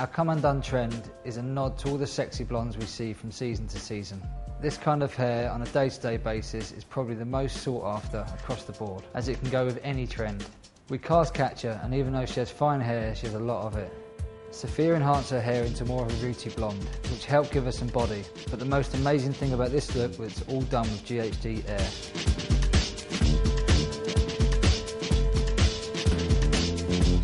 Our Come Undone trend is a nod to all the sexy blondes we see from season to season. This kind of hair on a day-to-day basis is probably the most sought after across the board, as it can go with any trend. We cast catch her, and even though she has fine hair, she has a lot of it. Sophia enhanced her hair into more of a rooty blonde, which helped give her some body, but the most amazing thing about this look was it's all done with ghd Air.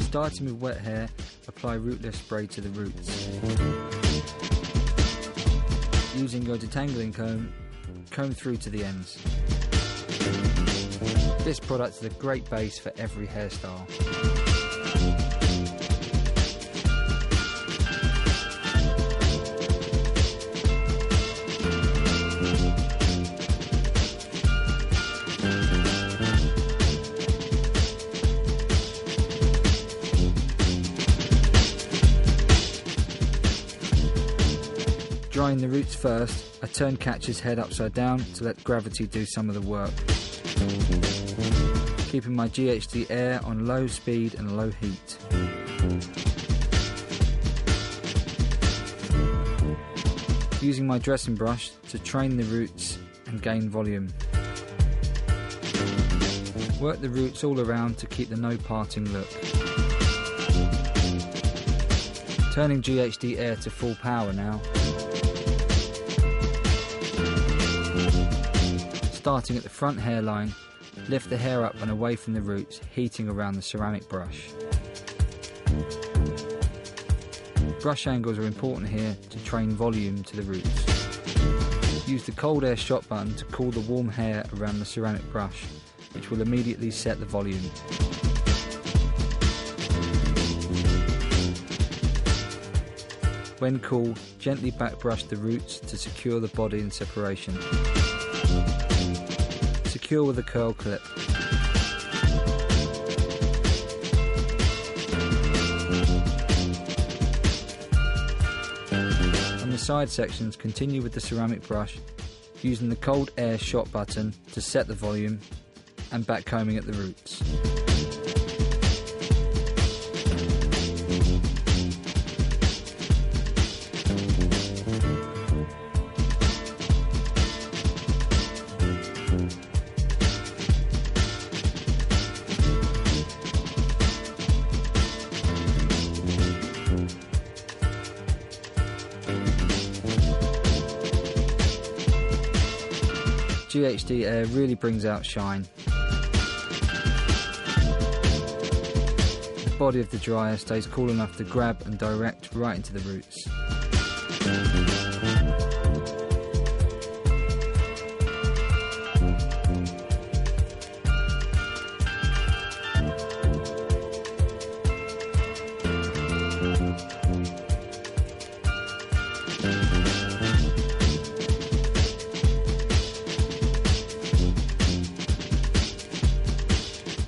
Starting with wet hair, apply rootless spray to the roots. Using your detangling comb through to the ends. This product is a great base for every hairstyle. Drying the roots first, I turn Catcher's head upside down to let gravity do some of the work. Keeping my ghd Air on low speed and low heat. Using my dressing brush to train the roots and gain volume. Work the roots all around to keep the no parting look. Turning ghd Air to full power now. Starting at the front hairline, lift the hair up and away from the roots, heating around the ceramic brush. Brush angles are important here to train volume to the roots. Use the cold air shot button to cool the warm hair around the ceramic brush, which will immediately set the volume. When cool, gently back brush the roots to secure the body and separation. Secure with a curl clip. On the side sections, continue with the ceramic brush, using the cold air shot button to set the volume and back combing at the roots. ghd Air really brings out shine. The body of the dryer stays cool enough to grab and direct right into the roots.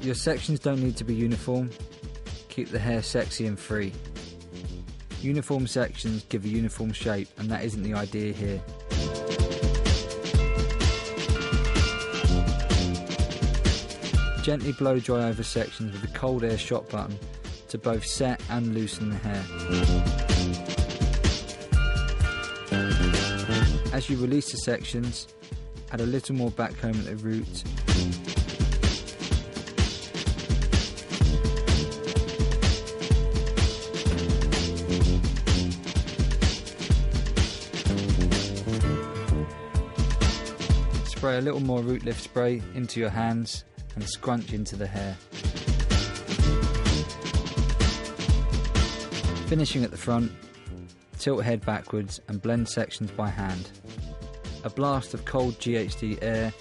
Your sections don't need to be uniform, keep the hair sexy and free. Uniform sections give a uniform shape, and that isn't the idea here. Gently blow dry over sections with the cold air shot button to both set and loosen the hair. As you release the sections, add a little more back comb at the root. Spray a little more root lift spray into your hands and scrunch into the hair. Finishing at the front, tilt head backwards and blend sections by hand. A blast of cold ghd Air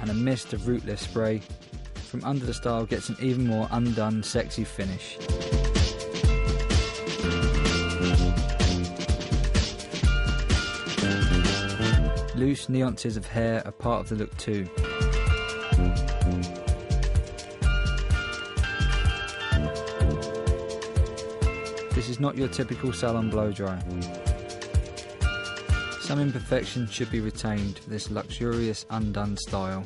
and a mist of root lift spray from under the style gets an even more undone sexy finish. Loose nuances of hair are part of the look too. This is not your typical salon blow dry. Some imperfections should be retained for this luxurious undone style.